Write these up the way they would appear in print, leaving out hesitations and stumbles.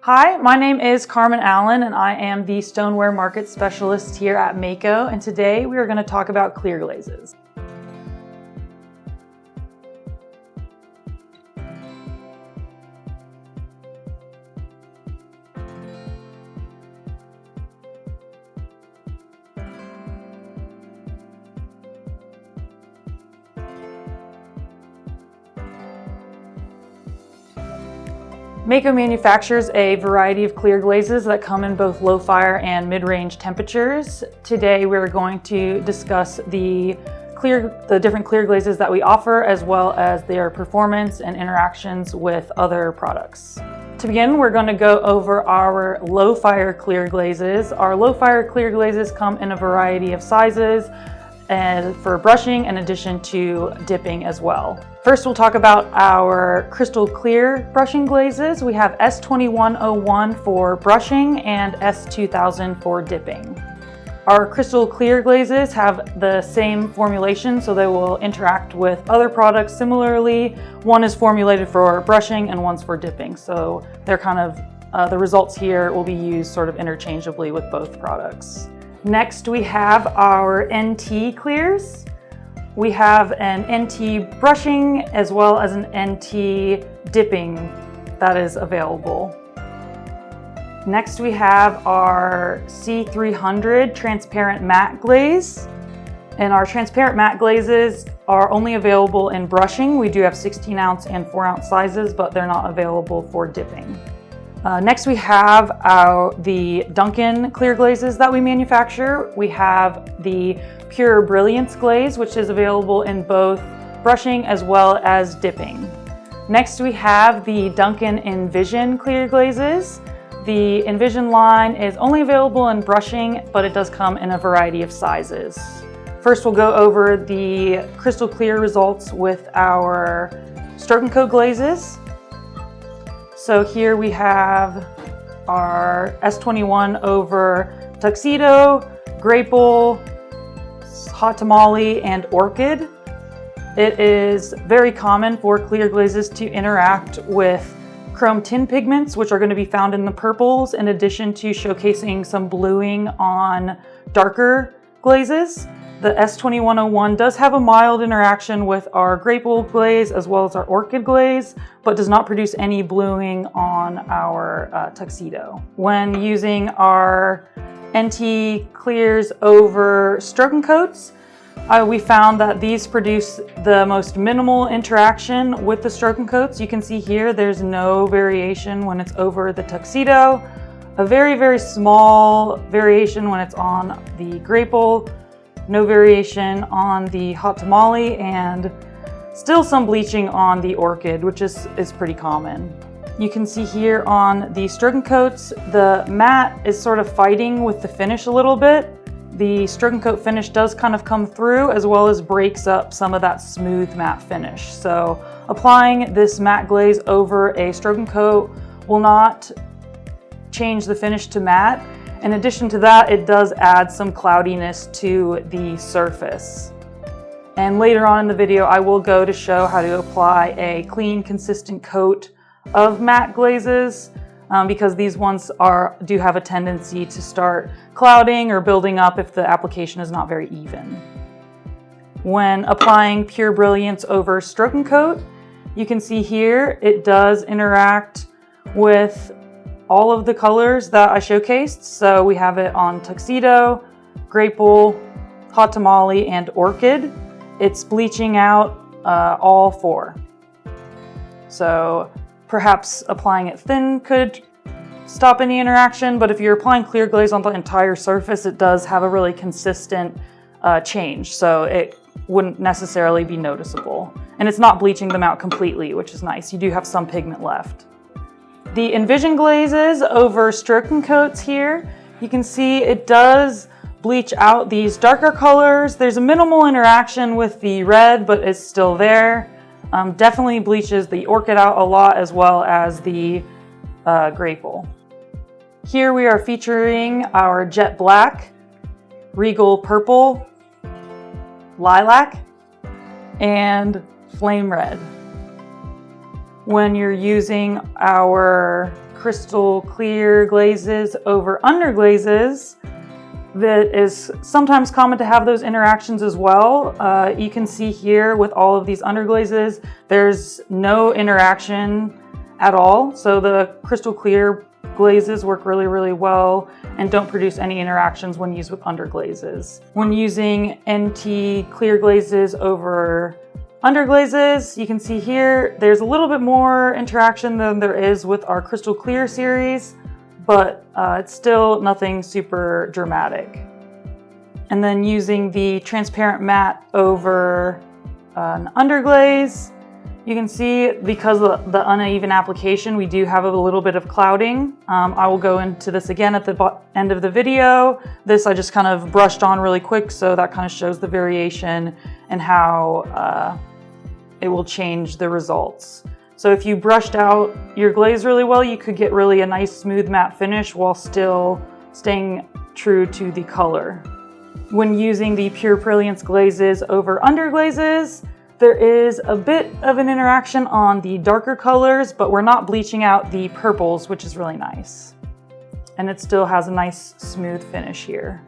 Hi, my name is Carmen Allen and I am the Stoneware Market Specialist here at Mayco, and today we are going to talk about clear glazes. Mayco manufactures a variety of clear glazes that come in both low fire and mid-range temperatures. Today we're going to discuss the different clear glazes that we offer, as well as their performance and interactions with other products. To begin, we're going to go over our low fire clear glazes. Our low fire clear glazes come in a variety of sizes and for brushing in addition to dipping as well. First, we'll talk about our crystal clear brushing glazes. We have S2101 for brushing and S2000 for dipping. Our crystal clear glazes have the same formulation, so they will interact with other products similarly. One is formulated for brushing and one's for dipping, so they're kind of, the results here will be used sort of interchangeably with both products. Next, we have our NT clears. We have an NT brushing as well as an NT dipping that is available. Next, we have our C300 transparent matte glaze. And our transparent matte glazes are only available in brushing. We do have 16-ounce and 4-ounce sizes, but they're not available for dipping. Next, we have the Duncan clear glazes that we manufacture. We have the Pure Brilliance glaze, which is available in both brushing as well as dipping. Next, we have the Duncan Envision clear glazes. The Envision line is only available in brushing, but it does come in a variety of sizes. First, we'll go over the crystal clear results with our stroke and coat glazes. So here we have our S21 over Tuxedo, Grapple, Hot Tamale, and Orchid. It is very common for clear glazes to interact with chrome tin pigments, which are going to be found in the purples, in addition to showcasing some bluing on darker glazes. The S2101 does have a mild interaction with our Grapple glaze as well as our Orchid glaze, but does not produce any bluing on our Tuxedo. When using our NT clears over stroke and coats, we found that these produce the most minimal interaction with the stroke and coats. You can see here there's no variation when it's over the Tuxedo, a very, very small variation when it's on the Grapple, no variation on the Hot Tamale, and still some bleaching on the Orchid, which is pretty common. You can see here on the stroke and coats, the matte is sort of fighting with the finish a little bit. The stroke and coat finish does kind of come through, as well as breaks up some of that smooth matte finish. So applying this matte glaze over a stroke and coat will not change the finish to matte. In addition to that, it does add some cloudiness to the surface. And later on in the video, I will go to show how to apply a clean, consistent coat of matte glazes, because these ones do have a tendency to start clouding or building up if the application is not very even. When applying Pure Brilliance over stroke and coat, you can see here it does interact with all of the colors that I showcased. So we have it on Tuxedo, Grapple, Hot Tamale, and Orchid. It's bleaching out all four. So perhaps applying it thin could stop any interaction, but if you're applying clear glaze on the entire surface, it does have a really consistent change, so it wouldn't necessarily be noticeable. And it's not bleaching them out completely, which is nice. You do have some pigment left. The Envision glazes over stroke and coats here, you can see it does bleach out these darker colors. There's a minimal interaction with the red, but it's still there. Definitely bleaches the Orchid out a lot, as well as the Grapple. Here we are featuring our Jet Black, Regal Purple, Lilac, and Flame Red. When you're using our crystal clear glazes over underglazes, that is sometimes common to have those interactions as well. You can see here with all of these underglazes, there's no interaction at all. So the crystal clear glazes work really, really well and don't produce any interactions when used with underglazes. When using NT clear glazes over underglazes, you can see here, there's a little bit more interaction than there is with our crystal clear series, but it's still nothing super dramatic. And then using the transparent matte over an underglaze, you can see because of the uneven application, we do have a little bit of clouding. I will go into this again at the end of the video. This I just kind of brushed on really quick, so that kind of shows the variation and how it will change the results. So if you brushed out your glaze really well, you could get really a nice smooth matte finish while still staying true to the color. When using the Pure Brilliance glazes over underglazes, there is a bit of an interaction on the darker colors, but we're not bleaching out the purples, which is really nice. And it still has a nice smooth finish here.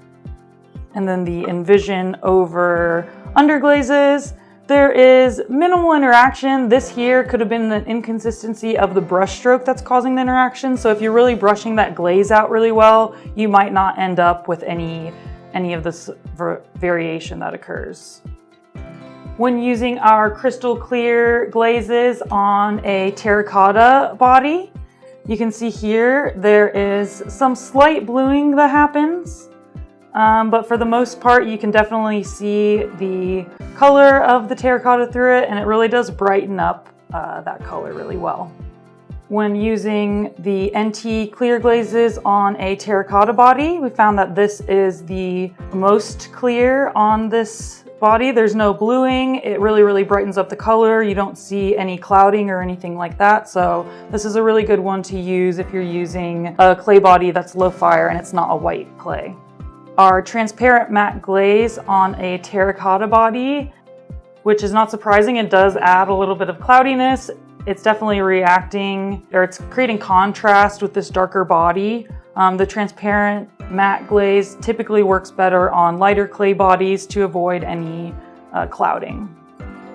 And then the Envision over underglazes, there is minimal interaction. This here could have been an inconsistency of the brush stroke that's causing the interaction. So if you're really brushing that glaze out really well, you might not end up with any of this variation that occurs. When using our crystal clear glazes on a terracotta body, you can see here there is some slight bluing that happens, but for the most part you can definitely see the color of the terracotta through it, and it really does brighten up that color really well. When using the NT clear glazes on a terracotta body, we found that this is the most clear on this body. There's no bluing. It really, really brightens up the color. You don't see any clouding or anything like that. So this is a really good one to use if you're using a clay body that's low fire and it's not a white clay. Our transparent matte glaze on a terracotta body, which is not surprising, it does add a little bit of cloudiness. It's definitely reacting, or it's creating contrast with this darker body. The transparent matte glaze typically works better on lighter clay bodies to avoid any clouding.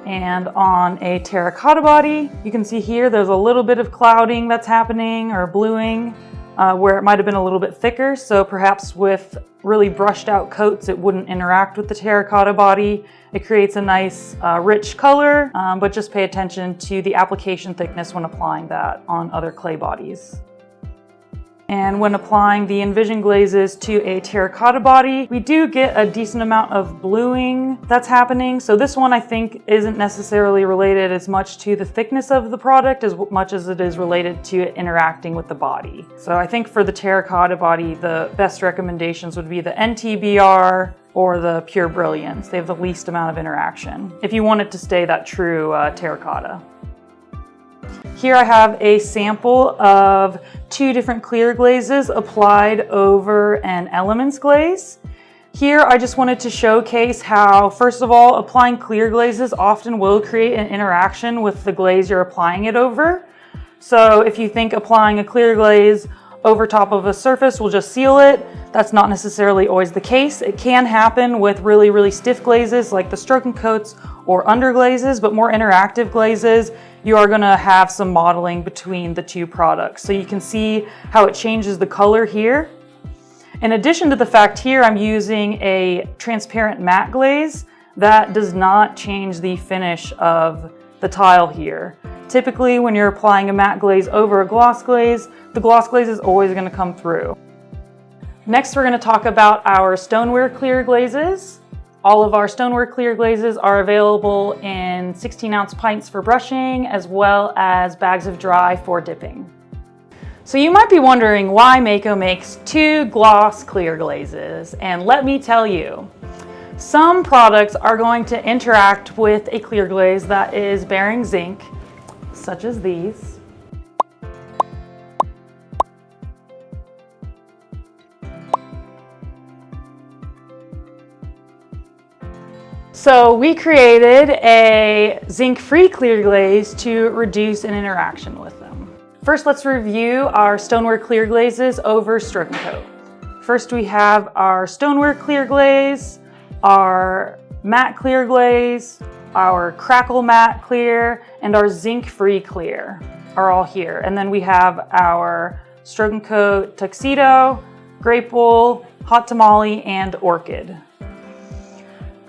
And on a terracotta body, you can see here there's a little bit of clouding that's happening, or bluing, where it might have been a little bit thicker. So perhaps with really brushed out coats, it wouldn't interact with the terracotta body. It creates a nice rich color, but just pay attention to the application thickness when applying that on other clay bodies. And when applying the Envision glazes to a terracotta body, we do get a decent amount of bluing that's happening. So this one I think isn't necessarily related as much to the thickness of the product as much as it is related to it interacting with the body. So I think for the terracotta body, the best recommendations would be the NTBR or the Pure Brilliance. They have the least amount of interaction if you want it to stay that true terracotta. Here I have a sample of 2 different clear glazes applied over an Elements glaze. Here I just wanted to showcase how, first of all, applying clear glazes often will create an interaction with the glaze you're applying it over. So if you think applying a clear glaze over top of a surface will just seal it, that's not necessarily always the case. It can happen with really, really stiff glazes like the stroking coats or underglazes, but more interactive glazes, you are gonna have some modeling between the 2 products. So you can see how it changes the color here. In addition to the fact here I'm using a transparent matte glaze, that does not change the finish of the tile here. Typically when you're applying a matte glaze over a gloss glaze, the gloss glaze is always gonna come through. Next we're gonna talk about our stoneware clear glazes. All of our stoneware clear glazes are available in 16-ounce pints for brushing, as well as bags of dry for dipping. So you might be wondering why Mayco makes 2 gloss clear glazes, and let me tell you, some products are going to interact with a clear glaze that is bearing zinc, such as these. So we created a zinc-free clear glaze to reduce an interaction with them. First, let's review our stoneware clear glazes over stroke and coat. First, we have our stoneware clear glaze, our matte clear glaze, our crackle matte clear, and our zinc-free clear are all here. And then we have our stroke and coat tuxedo, grape wool, hot tamale, and orchid.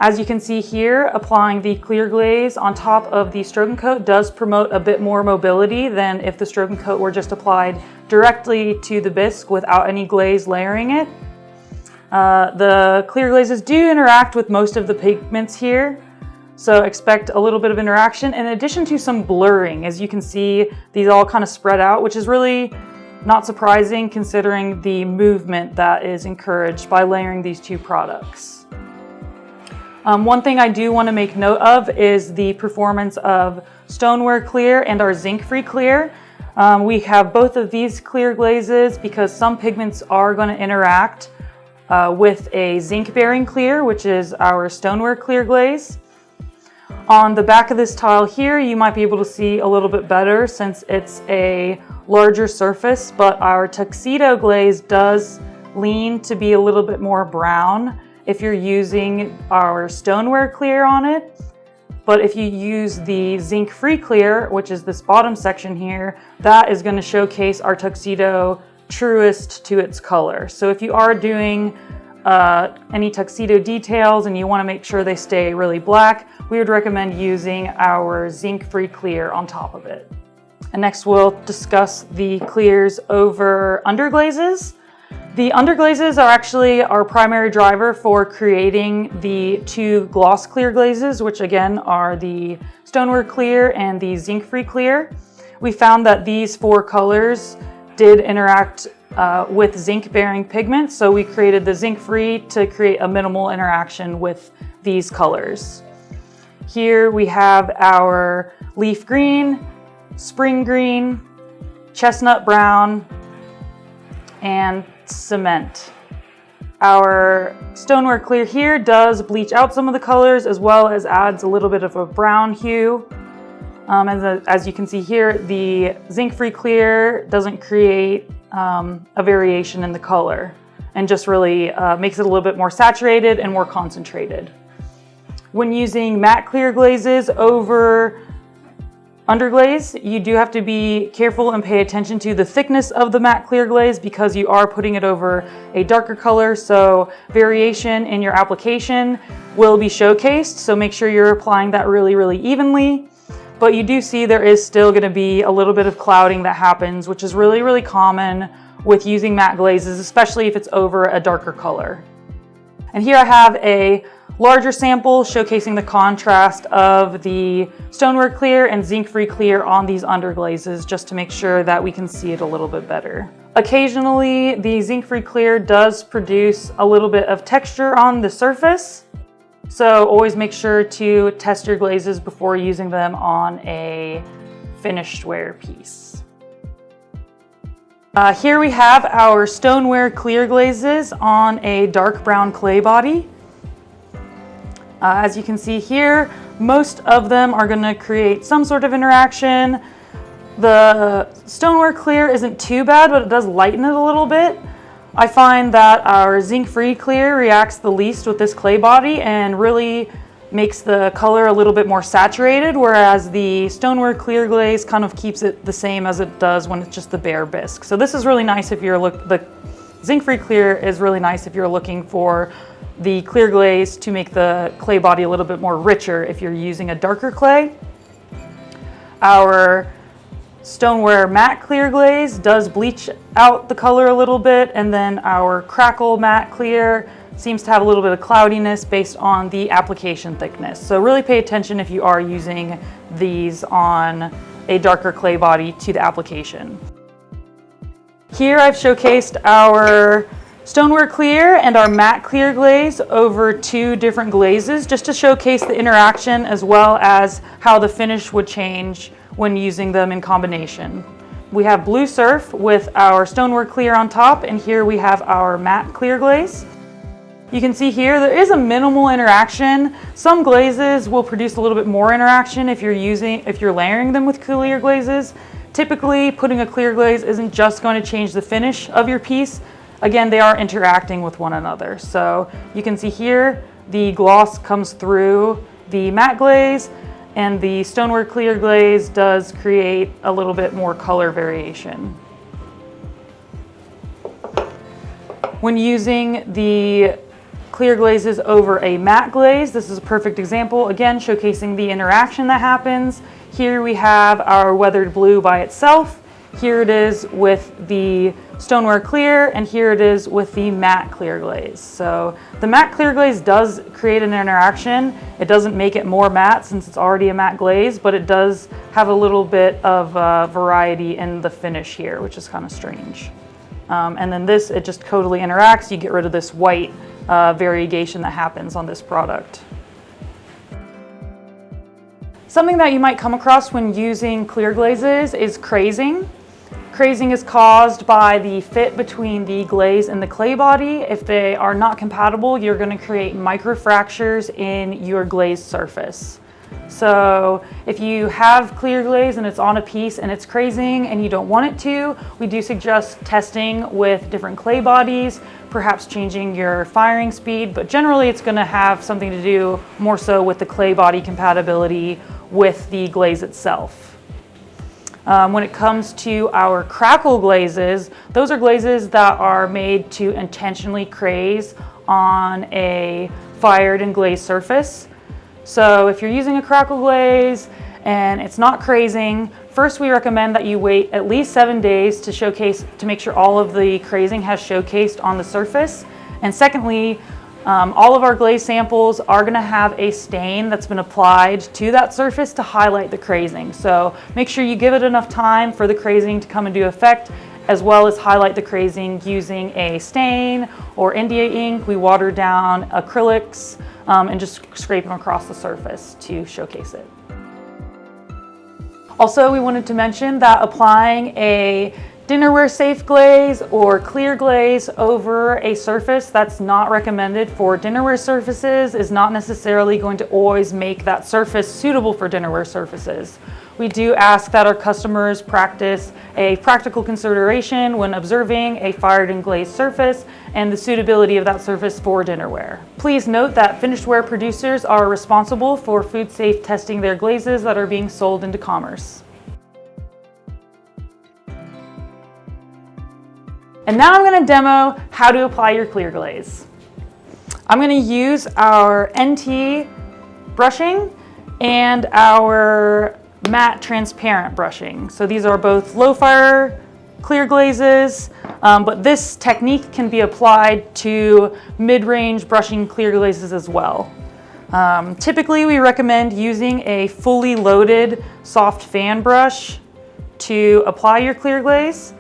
As you can see here, applying the clear glaze on top of the stroke and coat does promote a bit more mobility than if the stroke and coat were just applied directly to the bisque without any glaze layering it. The clear glazes do interact with most of the pigments here, so expect a little bit of interaction in addition to some blurring. As you can see, these all kind of spread out, which is really not surprising considering the movement that is encouraged by layering these two products. One thing I do want to make note of is the performance of stoneware clear and our zinc-free clear. We have both of these clear glazes because some pigments are going to interact with a zinc-bearing clear, which is our stoneware clear glaze. On the back of this tile here, you might be able to see a little bit better since it's a larger surface, but our tuxedo glaze does lean to be a little bit more brown if you're using our stoneware clear on it. But if you use the zinc-free clear, which is this bottom section here, that is going to showcase our tuxedo truest to its color. So if you are doing any tuxedo details and you want to make sure they stay really black, we would recommend using our zinc-free clear on top of it. And next we'll discuss the clears over underglazes. The underglazes are actually our primary driver for creating the two gloss clear glazes, which again are the stoneware clear and the zinc-free clear. We found that these four colors did interact with zinc-bearing pigment, so we created the zinc-free to create a minimal interaction with these colors. Here we have our leaf green, spring green, chestnut brown, and cement. Our stoneware clear here does bleach out some of the colors as well as adds a little bit of a brown hue. As you can see here, the zinc-free clear doesn't create a variation in the color and just really makes it a little bit more saturated and more concentrated. When using matte clear glazes over underglaze, you do have to be careful and pay attention to the thickness of the matte clear glaze because you are putting it over a darker color, so variation in your application will be showcased, so make sure you're applying that really evenly. But you do see there is still going to be a little bit of clouding that happens, which is really common with using matte glazes, especially if it's over a darker color. And here I have a larger sample showcasing the contrast of the stoneware clear and zinc-free clear on these underglazes, just to make sure that we can see it a little bit better. Occasionally, the zinc-free clear does produce a little bit of texture on the surface, so always make sure to test your glazes before using them on a finished ware piece. Here we have our stoneware clear glazes on a dark brown clay body. As you can see here, most of them are going to create some sort of interaction. The stoneware clear isn't too bad, but it does lighten it a little bit. I find that our zinc-free clear reacts the least with this clay body and really makes the color a little bit more saturated, whereas the stoneware clear glaze kind of keeps it the same as it does when it's just the bare bisque. So this is really nice if you're the zinc-free clear is really nice if you're looking for the clear glaze to make the clay body a little bit more richer if you're using a darker clay. Our stoneware matte clear glaze does bleach out the color a little bit, and then our crackle matte clear seems to have a little bit of cloudiness based on the application thickness. So really pay attention if you are using these on a darker clay body to the application. Here I've showcased our stoneware clear and our matte clear glaze over two different glazes just to showcase the interaction as well as how the finish would change when using them in combination. We have blue surf with our stoneware clear on top, and here we have our matte clear glaze. You can see here there is a minimal interaction. Some glazes will produce a little bit more interaction if you're layering them with clear glazes. Typically, putting a clear glaze isn't just going to change the finish of your piece. Again, they are interacting with one another. So you can see here, the gloss comes through the matte glaze, and the stoneware clear glaze does create a little bit more color variation. When using the clear glazes over a matte glaze, this is a perfect example, again, showcasing the interaction that happens. Here we have our weathered blue by itself. Here it is with the stoneware clear, and here it is with the matte clear glaze. So the matte clear glaze does create an interaction. It doesn't make it more matte since it's already a matte glaze, but it does have a little bit of variety in the finish here, which is kind of strange. And then this, it just totally interacts. You get rid of this white variegation that happens on this product. Something that you might come across when using clear glazes is crazing. Crazing is caused by the fit between the glaze and the clay body. If they are not compatible, you're going to create microfractures in your glaze surface. So if you have clear glaze and it's on a piece and it's crazing and you don't want it to, we do suggest testing with different clay bodies, perhaps changing your firing speed, but generally it's going to have something to do more so with the clay body compatibility with the glaze itself. When it comes to our crackle glazes, those are glazes that are made to intentionally craze on a fired and glazed surface. So if you're using a crackle glaze and it's not crazing, first we recommend that you wait at least 7 days to make sure all of the crazing has showcased on the surface. And secondly, all of our glaze samples are going to have a stain that's been applied to that surface to highlight the crazing. So make sure you give it enough time for the crazing to come into effect, as well as highlight the crazing using a stain or India ink. We water down acrylics and just scrape them across the surface to showcase it. Also, we wanted to mention that applying a dinnerware safe glaze or clear glaze over a surface that's not recommended for dinnerware surfaces is not necessarily going to always make that surface suitable for dinnerware surfaces. We do ask that our customers practice a practical consideration when observing a fired and glazed surface and the suitability of that surface for dinnerware. Please note that finished ware producers are responsible for food safe testing their glazes that are being sold into commerce. And now I'm going to demo how to apply your clear glaze. I'm going to use our NT brushing and our matte transparent brushing. So these are both low-fire clear glazes, but this technique can be applied to mid-range brushing clear glazes as well. Typically, we recommend using a fully loaded soft fan brush to apply your clear glaze,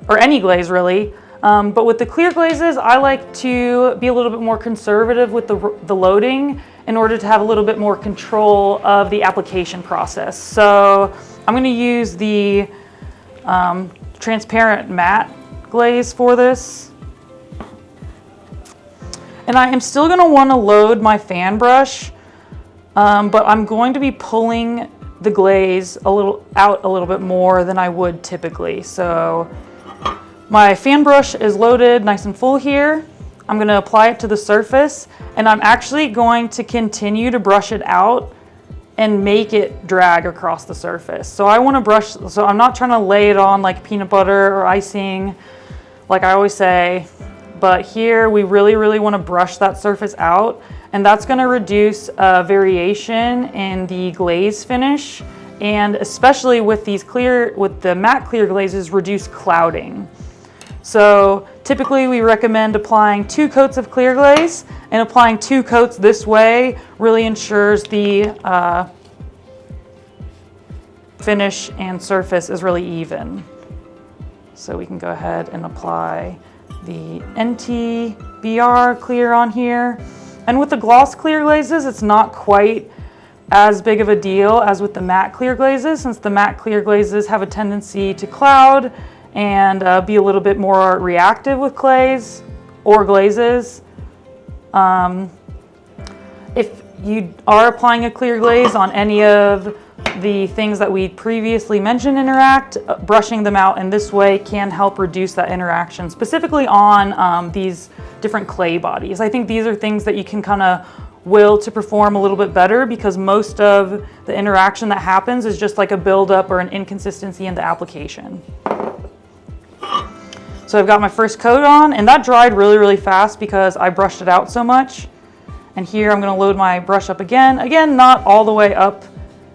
or any glaze really. But with the clear glazes, I like to be a little bit more conservative with the loading in order to have a little bit more control of the application process. So I'm going to use the transparent matte glaze for this. And I am still going to want to load my fan brush, but I'm going to be pulling the glaze out a little bit more than I would typically. So my fan brush is loaded nice and full here. I'm going to apply it to the surface, and I'm actually going to continue to brush it out and make it drag across the surface. So I want to brush, so I'm not trying to lay it on like peanut butter or icing, like I always say, but here we really want to brush that surface out, and that's going to reduce variation in the glaze finish, and especially with the matte clear glazes, reduce clouding. So typically we recommend applying 2 coats of clear glaze, and applying 2 coats this way really ensures the finish and surface is really even. So we can go ahead and apply the NT BR clear on here. And with the gloss clear glazes, it's not quite as big of a deal as with the matte clear glazes, since the matte clear glazes have a tendency to cloud and be a little bit more reactive with clays or glazes. If you are applying a clear glaze on any of the things that we previously mentioned interact, brushing them out in this way can help reduce that interaction, specifically on these different clay bodies. I think these are things that you can kind of will to perform a little bit better, because most of the interaction that happens is just like a buildup or an inconsistency in the application. So I've got my first coat on, and that dried really, really fast because I brushed it out so much. And here I'm going to load my brush up again. Again, not all the way up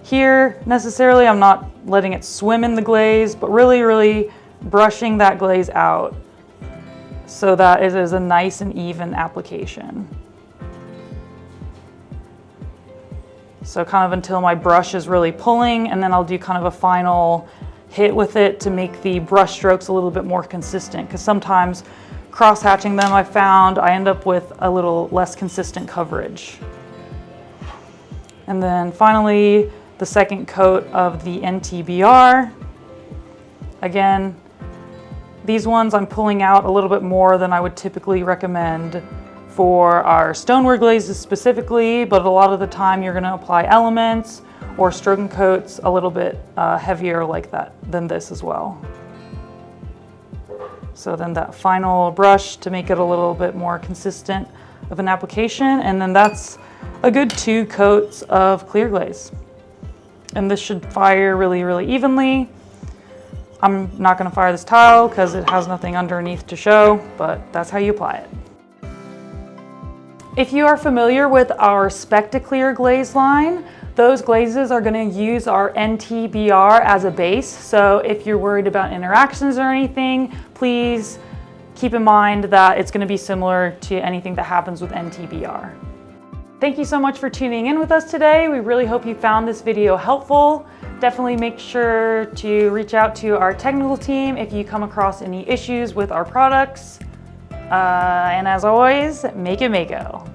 here necessarily. I'm not letting it swim in the glaze, but really, really brushing that glaze out so that it is a nice and even application. So kind of until my brush is really pulling, and then I'll do kind of a final hit with it to make the brush strokes a little bit more consistent, because sometimes cross-hatching them, I found I end up with a little less consistent coverage. And then finally, the second coat of the NTBR. Again, these ones I'm pulling out a little bit more than I would typically recommend for our stoneware glazes specifically, but a lot of the time you're going to apply elements or stroke coats a little bit heavier like that than this as well. So then that final brush to make it a little bit more consistent of an application, and then that's a good 2 coats of clear glaze. And this should fire really, really evenly. I'm not going to fire this tile because it has nothing underneath to show, but that's how you apply it. If you are familiar with our Speckta-Clear glaze line, those glazes are going to use our NTBR as a base. So if you're worried about interactions or anything, please keep in mind that it's going to be similar to anything that happens with NTBR. Thank you so much for tuning in with us today. We really hope you found this video helpful. Definitely make sure to reach out to our technical team if you come across any issues with our products. And as always, make it Mayco.